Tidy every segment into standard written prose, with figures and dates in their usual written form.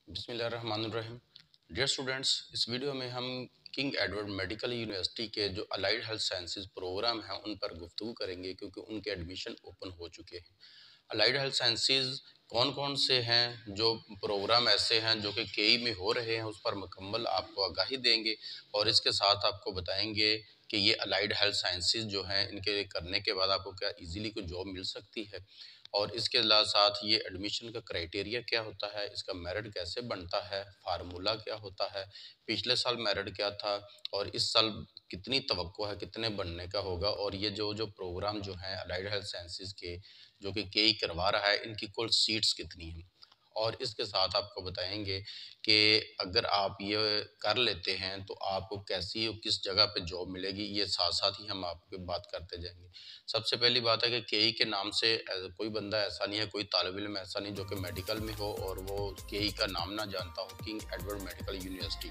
बिस्मिल्लाहिर्रहमानिर्रहीम। Dear students, इस video में हम किंग एडवर्ड मेडिकल यूनिवर्सिटी के जो अलाइड हेल्थ साइंसेज प्रोग्राम हैं उन पर गुफ्तगू करेंगे, क्योंकि उनके एडमिशन ओपन हो चुके हैं। अलाइड हेल्थ साइंसेज कौन कौन से हैं, जो प्रोग्राम ऐसे हैं जो कि केई में हो रहे हैं, उस पर मुकम्मल आपको आगाही देंगे और इसके साथ आपको बताएंगे कि ये अलाइड हेल्थ साइंसेज जो हैं इनके करने के बाद आपको क्या इजीली कोई जॉब मिल सकती है, और इसके साथ ये एडमिशन का क्राइटेरिया क्या होता है, इसका मेरिट कैसे बनता है, फार्मूला क्या होता है, पिछले साल मेरिट क्या था और इस साल कितनी तवक्को है, कितने बनने का होगा, और ये जो जो प्रोग्राम जो हैं अलाइड हेल्थ साइंसेज के जो कि केई करवा रहा है, इनकी कुल सीट्स कितनी हैं। और इसके साथ आपको बताएंगे कि अगर आप ये कर लेते हैं तो आपको कैसी और किस जगह पे जॉब मिलेगी, ये साथ साथ ही हम आपको बात करते जाएंगे। सबसे पहली बात है कि केई के नाम से कोई बंदा ऐसा नहीं है, कोई तालिब इल्म ऐसा नहीं जो कि मेडिकल में हो और वो केई का नाम ना जानता हो। किंग एडवर्ड मेडिकल यूनिवर्सिटी,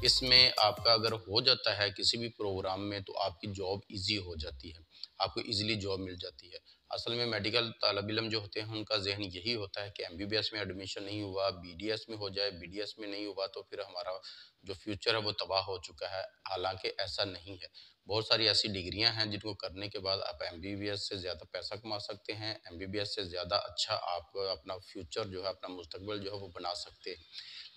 इसमें आपका अगर हो जाता है किसी भी प्रोग्राम में तो आपकी जॉब ईजी हो जाती है, आपको ईजिली जॉब मिल जाती है। असल में मेडिकल तालिब इल्म जो होते हैं उनका ज़हन यही होता है कि एमबीबीएस में एडमिशन नहीं हुआ, बीडीएस में हो जाए, बीडीएस में नहीं हुआ तो फिर हमारा जो फ्यूचर है वो तबाह हो चुका है। हालांकि ऐसा नहीं है। बहुत सारी ऐसी डिग्रियां हैं जिनको करने के बाद आप एमबीबीएस से ज़्यादा पैसा कमा सकते हैं, एमबीबीएस से ज़्यादा अच्छा आप अपना फ्यूचर जो है, अपना मुस्तकबिल जो है वो बना सकते हैं।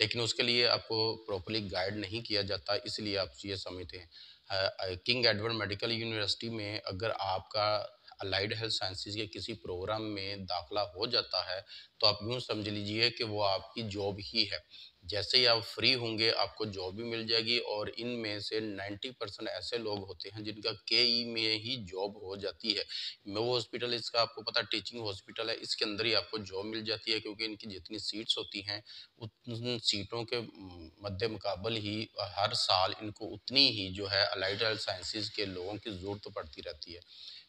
लेकिन उसके लिए आपको प्रॉपर्ली गाइड नहीं किया जाता, इसलिए आप ये समझते हैं। किंग एडवर्ड मेडिकल यूनिवर्सिटी में अगर आपका अलाइड हेल्थ साइंसेज के किसी प्रोग्राम में दाखिला हो जाता है तो आप यूँ समझ लीजिए कि वो आपकी जॉब ही है। जैसे ही आप फ्री होंगे आपको जॉब भी मिल जाएगी, और इनमें से 90% ऐसे लोग होते हैं जिनका केई में ही जॉब हो जाती है। वो हॉस्पिटल, इसका आपको पता टीचिंग हॉस्पिटल है, इसके अंदर ही आपको जॉब मिल जाती है, क्योंकि इनकी जितनी सीट्स होती हैं उन सीटों के मद्दे मुकाबल ही हर साल इनको उतनी ही जो है अलाइड हेल्थ साइंसेज के लोगों की ज़रूरत पड़ती रहती है।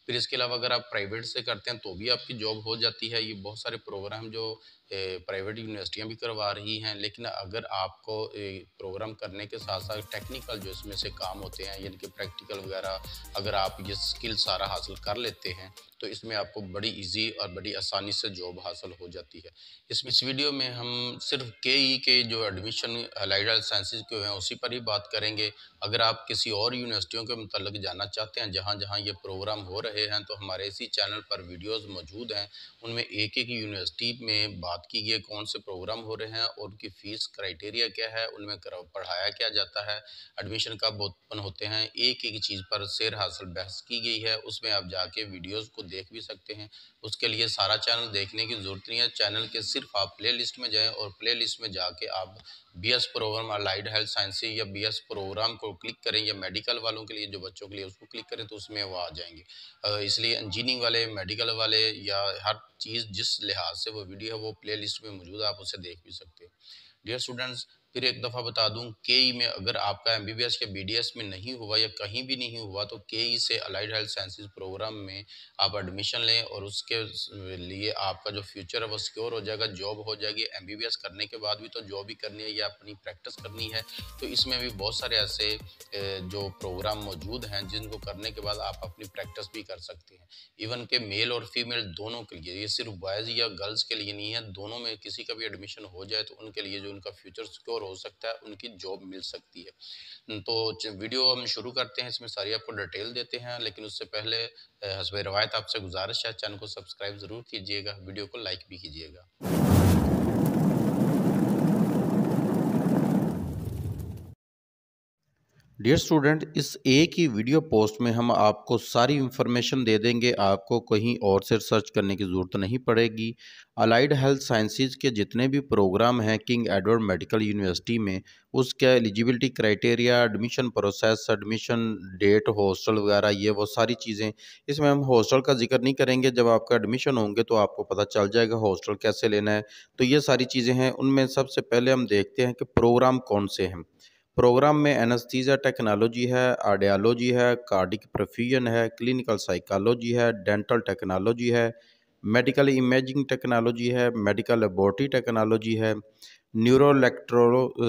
फिर इसके अलावा अगर आप प्राइवेट से करते हैं तो भी आपकी जॉब हो जाती है। ये बहुत सारे प्रोग्राम जो प्राइवेट यूनिवर्सिटियां भी करवा रही हैं, लेकिन अगर आपको प्रोग्राम करने के साथ साथ टेक्निकल जो इसमें से काम होते हैं, यानी कि प्रैक्टिकल वगैरह, अगर आप ये स्किल सारा हासिल कर लेते हैं तो इसमें आपको बड़ी इजी और बड़ी आसानी से जॉब हासिल हो जाती है। इस वीडियो में हम सिर्फ केई के जो एडमिशन अलाइड हेल्थ साइंसेज के हैं उसी पर ही बात करेंगे। अगर आप किसी और यूनिवर्सिटियों के मतलब जानना चाहते हैं जहाँ जहाँ ये प्रोग्राम हो रहे हैं तो हमारे इसी चैनल पर वीडियोस मौजूद हैं। उनमें एक एक यूनिवर्सिटी में बात की गई कौन से प्रोग्राम हो रहे हैं और उनकी फ़ीस क्राइटेरिया क्या है, उनमें पढ़ाया क्या जाता है, एडमिशन कब ओपन होते हैं, एक एक चीज़ पर सैर हासिल बहस की गई है। उसमें आप जाके वीडियोज़ को देख भी सकते हैं। उसके लिए सारा चैनल देखने की ज़रूरत नहीं है। चैनल के सिर्फ आप प्ले लिस्ट में जाएँ और प्ले लिस्ट में जाके आप BS program allied health sciences या बीएस प्रोग्राम को क्लिक करें, या मेडिकल वालों के लिए जो बच्चों के लिए उसको क्लिक करें तो उसमें वो आ जाएंगे। इसलिए इंजीनियरिंग वाले, मेडिकल वाले या हर चीज़ जिस लिहाज से वो वीडियो है वो प्ले लिस्ट में मौजूद है, आप उसे देख भी सकते हैं। डियर स्टूडेंट्स, फिर एक दफ़ा बता दूं, केई में अगर आपका एमबीबीएस या बीडीएस में नहीं हुआ या कहीं भी नहीं हुआ तो केई से अलाइड हेल्थ साइंसेज प्रोग्राम में आप एडमिशन लें और उसके लिए आपका जो फ्यूचर है वो सिक्योर हो जाएगा, जॉब हो जाएगी। एमबीबीएस करने के बाद भी तो जॉब ही करनी है या अपनी प्रैक्टिस करनी है, तो इसमें भी बहुत सारे ऐसे जो प्रोग्राम मौजूद हैं जिनको करने के बाद आप अपनी प्रैक्टिस भी कर सकते हैं। इवन के मेल और फीमेल दोनों के लिए, ये सिर्फ बॉयज़ या गर्ल्स के लिए नहीं है, दोनों में किसी का भी एडमिशन हो जाए तो उनके लिए जो उनका फ्यूचर सिक्योर हो सकता है, उनकी जॉब मिल सकती है। तो वीडियो हम शुरू करते हैं, इसमें सारी आपको डिटेल देते हैं, लेकिन उससे पहले हस्ब रवायत आपसे गुजारिश है, चैनल को सब्सक्राइब ज़रूर कीजिएगा, वीडियो को लाइक भी कीजिएगा। डियर स्टूडेंट, इस एक ही वीडियो पोस्ट में हम आपको सारी इंफॉर्मेशन दे देंगे, आपको कहीं और से सर्च करने की ज़रूरत नहीं पड़ेगी। अलाइड हेल्थ साइंसेज के जितने भी प्रोग्राम हैं किंग एडवर्ड मेडिकल यूनिवर्सिटी में, उसका eligibility criteria, admission process, admission date, hostel वगैरह, ये वो सारी चीज़ें। इसमें हम हॉस्टल का जिक्र नहीं करेंगे, जब आपका एडमिशन होंगे तो आपको पता चल जाएगा हॉस्टल कैसे लेना है। तो ये सारी चीज़ें हैं। उनमें सबसे पहले हम देखते हैं कि प्रोग्राम कौन से हैं। प्रोग्राम में एनेस्थीसिया टेक्नोलॉजी है, ऑडियोलॉजी है, कार्डिक परफ्यूजन है, क्लिनिकल साइकोलॉजी है, डेंटल टेक्नोलॉजी है, मेडिकल इमेजिंग टेक्नोलॉजी है, मेडिकल लेबोरेटरी टेक्नोलॉजी है, न्यूरो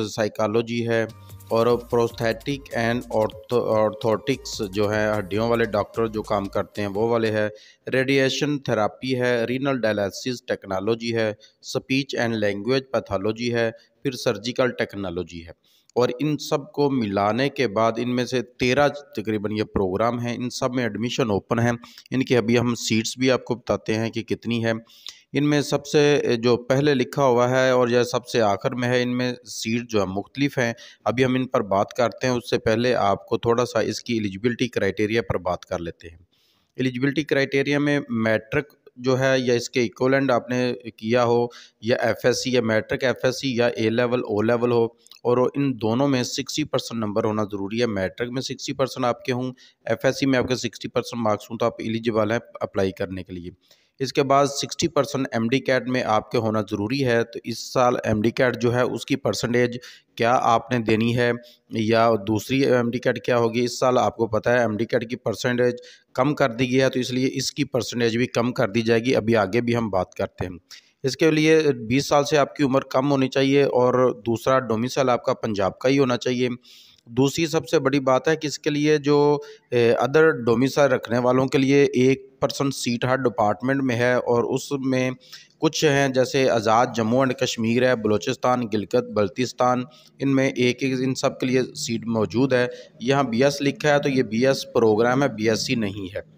साइकोलॉजी है, और प्रोस्थेटिक एंड ऑर्थोटिक्स जो है हड्डियों वाले डॉक्टर जो काम करते हैं वो वाले है, रेडिएशन थेरापी है, रीनल डायलिसिस टेक्नोलॉजी है, स्पीच एंड लैंग्वेज पैथोलॉजी है, फिर सर्जिकल टेक्नोलॉजी है। और इन सब को मिलाने के बाद इनमें से 13 तकरीबन ये प्रोग्राम हैं, इन सब में एडमिशन ओपन है। इनकी अभी हम सीट्स भी आपको बताते हैं कि कितनी है। इनमें सबसे जो पहले लिखा हुआ है और यह सबसे आखिर में है, इनमें सीट जो है मुख्तलिफ हैं। अभी हम इन पर बात करते हैं, उससे पहले आपको थोड़ा सा इसकी एलिजिबिलिटी क्राइटेरिया पर बात कर लेते हैं। एलिजिबिलिटी क्राइटेरिया में मैट्रिक जो है या इसके इक्वलेंट आपने किया हो, या एफएससी या मैट्रिक एफएससी या ए लेवल ओ लेवल हो, और इन दोनों में 60% नंबर होना ज़रूरी है। मैट्रिक में 60% आपके हों, एफएससी में आपके 60% मार्क्स हों, तो आप एलिजिबल हैं अप्लाई करने के लिए। इसके बाद 60% एमडी कैट में आपके होना ज़रूरी है। तो इस साल एमडी कैट जो है उसकी परसेंटेज क्या आपने देनी है, या दूसरी एमडी कैट क्या होगी। इस साल आपको पता है एमडी कैट की परसेंटेज कम कर दी गई है, तो इसलिए इसकी परसेंटेज भी कम कर दी जाएगी। अभी आगे भी हम बात करते हैं। इसके लिए 20 साल से आपकी उम्र कम होनी चाहिए, और दूसरा डोमिसाइल आपका पंजाब का ही होना चाहिए। दूसरी सबसे बड़ी बात है कि इसके लिए जो अदर डोमिसाइल रखने वालों के लिए 1% सीट हर डिपार्टमेंट में है, और उसमें कुछ हैं जैसे आज़ाद जम्मू एंड कश्मीर है, बलूचिस्तान, गिलगित बल्तिस्तान, इनमें एक इन सब के लिए सीट मौजूद है। यहाँ बीएस लिखा है तो ये बीएस प्रोग्राम है, बीएससी नहीं है।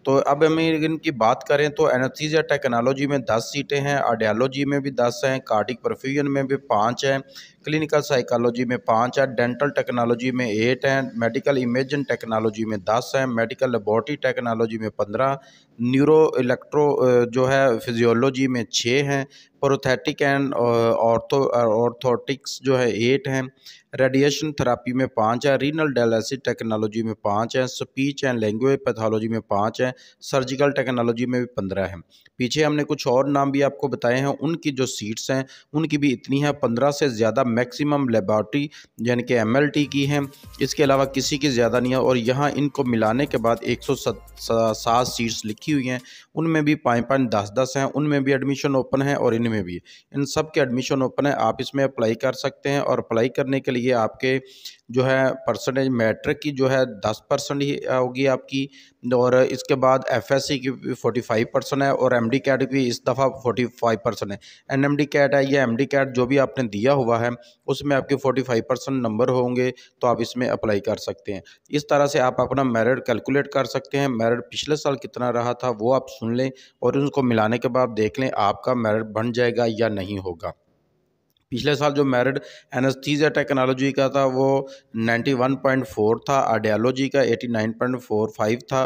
तो अब हम इनकी बात करें तो एनेस्थीसिया टेक्नोलॉजी में 10 सीटें हैं, ऑडियोलॉजी में भी 10 हैं, कार्डिक परफ्यूजन में भी 5 हैं, क्लिनिकल साइकोलॉजी में 5 है, डेंटल टेक्नोलॉजी में 8 हैं, मेडिकल इमेजिंग टेक्नोलॉजी में 10 हैं, मेडिकल लेबॉरेटरी टेक्नोलॉजी में 15, न्यूरो इलेक्ट्रो जो है फिजियोलॉजी में 6 हैं, प्रोस्थेटिक एंड ऑर्थोटिक्स जो है 8 हैं, रेडिएशन थेरापी में 5 है, रीनल डायलिसिस टेक्नोलॉजी में 5 है, स्पीच एंड लैंग्वेज पैथोलॉजी में 5 है, सर्जिकल टेक्नोलॉजी में भी 15 है। पीछे हमने कुछ और नाम भी आपको बताए हैं, उनकी जो सीट्स हैं उनकी भी इतनी है, 15 से ज़्यादा मैक्सिमम लेबॉरेटरी यानी कि एमएलटी की हैं, इसके अलावा किसी की ज़्यादा नहीं है। और यहाँ इनको मिलाने के बाद 107 सीट्स लिखी हुई हैं, उनमें भी 5-5, 10-10 हैं, उनमें भी एडमिशन ओपन है और इनमें भी, इन सब के एडमिशन ओपन है। आप इसमें अप्लाई कर सकते हैं, और अप्लाई करने के लिए आपके जो है परसेंटेज मैट्रिक की जो है 10% ही होगी आपकी, और इसके बाद एफएससी की 45% है, और एमडी कैट भी इस दफ़ा 45% है। एनएमडी कैट है या एमडी कैट जो भी आपने दिया हुआ है उसमें आपके 45% नंबर होंगे, तो आप इसमें अप्लाई कर सकते हैं। इस तरह से आप अपना मेरिट कैलकुलेट कर सकते हैं। मेरिट पिछले साल कितना रहा था वो आप सुन लें, और उसको मिलाने के बाद देख लें आपका मेरिट बन जाएगा या नहीं होगा। पिछले साल जो मेरिट एनेस्थीसिया टेक्नोलॉजी का था वो 91.4 था, ऑडियोलॉजी का 89.45 था,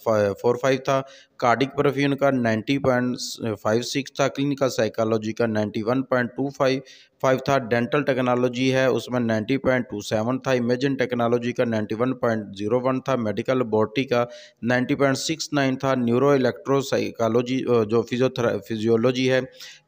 45 था, कार्डिक परफ्यूजन का 90.56 था, क्लिनिकल साइकोलॉजी का 91.25 था, डेंटल टेक्नोलॉजी है उसमें 90.27 था, इमेजिंग टेक्नोलॉजी का 91.01 था, मेडिकल लेबॉरेटरी का 90.69 था, न्यूरो इलेक्ट्रो साइकोलॉजी जो फिजियोलॉजी है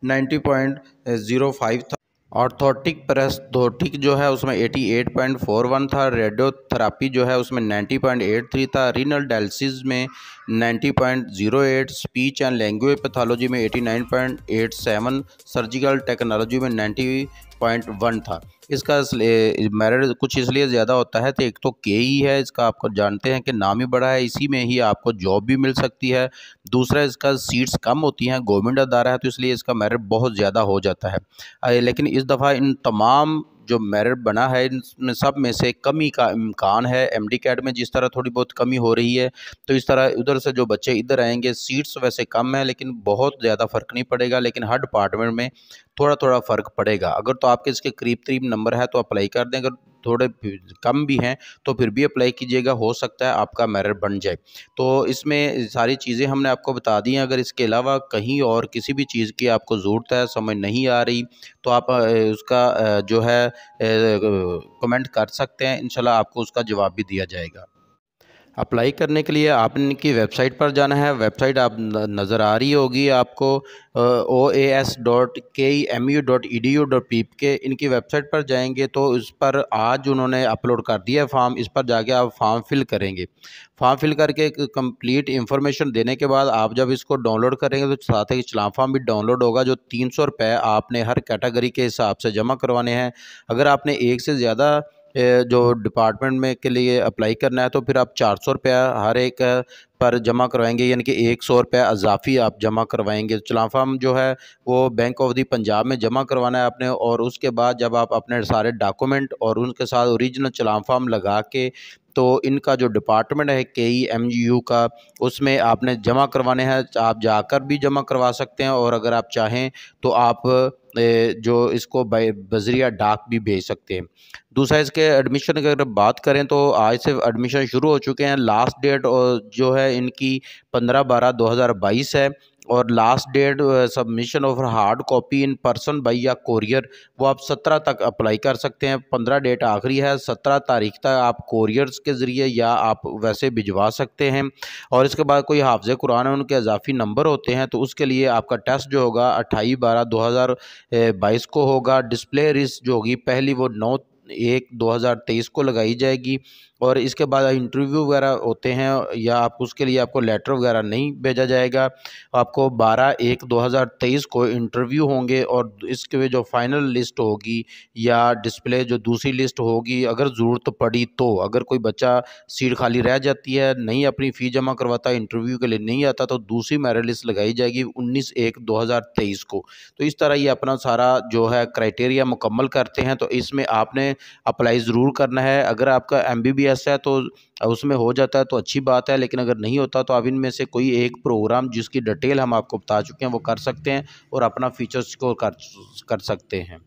90.05 था, ऑर्थोटिक प्रेस्थोटिक जो है उसमें 88.41 था, रेडियोथेरापी जो है उसमें 90.83 था, रीनल डायलिसिस में 90.08, स्पीच एंड लैंग्वेज पैथोलॉजी में 89.87, सर्जिकल टेक्नोलॉजी में 90.1 था। इसका मेरिट कुछ इसलिए ज़्यादा होता है तो एक तो के ही है इसका, आपको जानते हैं कि नाम ही बड़ा है, इसी में ही आपको जॉब भी मिल सकती है। दूसरा इसका सीट्स कम होती हैं, गवर्नमेंट अदारा है तो इसलिए इसका मेरिट बहुत ज़्यादा हो जाता है। लेकिन इस दफ़ा इन तमाम जो मेरिट बना है इनमें सब में से कमी का इम्कान है। एमडी कैट में जिस तरह थोड़ी बहुत कमी हो रही है तो इस तरह उधर से जो बच्चे इधर आएंगे, सीट्स वैसे कम है लेकिन बहुत ज़्यादा फ़र्क नहीं पड़ेगा, लेकिन हर डिपार्टमेंट में थोड़ा थोड़ा फ़र्क पड़ेगा। अगर तो आपके इसके करीब करीब नंबर है तो अप्लाई कर दें, अगर थोड़े कम भी हैं तो फिर भी अप्लाई कीजिएगा, हो सकता है आपका मेरिट बन जाए। तो इसमें सारी चीज़ें हमने आपको बता दी हैं। अगर इसके अलावा कहीं और किसी भी चीज़ की आपको ज़रूरत है, समझ नहीं आ रही, तो आप उसका जो है कमेंट कर सकते हैं, इंशाल्लाह आपको उसका जवाब भी दिया जाएगा। अप्लाई करने के लिए आपने इनकी वेबसाइट पर जाना है। वेबसाइट आप नज़र आ रही होगी आपको, oas.kemu.edu.pp के इनकी वेबसाइट पर जाएंगे तो इस पर आज उन्होंने अपलोड कर दिया है फॉर्म। इस पर जाके आप फॉर्म फिल करेंगे। फॉर्म फिल करके एक कंप्लीट इन्फॉर्मेशन देने के बाद आप जब इसको डाउनलोड करेंगे तो साथ ही चलान फॉर्म भी डाउनलोड होगा, जो 300 रुपये आपने हर कैटेगरी के हिसाब से जमा करवाने हैं। अगर आपने एक से ज़्यादा जो डिपार्टमेंट में के लिए अप्लाई करना है तो फिर आप 400 रुपया हर एक पर जमा करवाएंगे, यानी कि 100 रुपया अजाफी आप जमा करवाएंगे। चलान फॉर्म जो है वो बैंक ऑफ द पंजाब में जमा करवाना है आपने, और उसके बाद जब आप अपने सारे डॉक्यूमेंट और उनके साथ ओरिजिनल चलान फॉर्म लगा के तो इनका जो डिपार्टमेंट है KEMU का, उसमें आपने जमा करवाने हैं। आप जाकर भी जमा करवा सकते हैं, और अगर आप चाहें तो आप जो इसको बजरिया डाक भी भेज सकते हैं। दूसरा, इसके एडमिशन की अगर बात करें तो आज से एडमिशन शुरू हो चुके हैं। लास्ट डेट जो है इनकी 15/12/2022 है, और last date submission of hard copy in person by या कोरियर वो आप 17 तक अप्लाई कर सकते हैं। 15 डेट आखिरी है, 17 तारीख तक आप कोरियर्स के ज़रिए या आप वैसे भिजवा सकते हैं। और इसके बाद कोई हाफ़िज़ कुरान है, उनके इजाफी नंबर होते हैं, तो उसके लिए आपका टेस्ट जो होगा 28/12/2022 को होगा। डिस्प्ले रिस्ट जो होगी पहली वो 9/1/2023 को लगाई जाएगी, और इसके बाद इंटरव्यू वगैरह होते हैं या आप उसके लिए आपको लेटर वगैरह नहीं भेजा जाएगा। आपको 12/1/2023 को इंटरव्यू होंगे, और इसके जो फाइनल लिस्ट होगी या डिस्प्ले जो दूसरी लिस्ट होगी, अगर ज़रूरत पड़ी तो अगर कोई बच्चा सीट खाली रह जाती है, नहीं अपनी फ़ी जमा करवाता, इंटरव्यू के लिए नहीं आता, तो दूसरी मेरिट लिस्ट लगाई जाएगी 19/1/2023 को। तो इस तरह ये अपना सारा जो है क्राइटेरिया मुकम्मल करते हैं, तो इसमें आपने अप्लाई ज़रूर करना है। अगर आपका MBBS है तो उसमें हो जाता है तो अच्छी बात है, लेकिन अगर नहीं होता तो आप इनमें से कोई एक प्रोग्राम जिसकी डिटेल हम आपको बता चुके हैं वो कर सकते हैं और अपना फीचर्स को कर सकते हैं।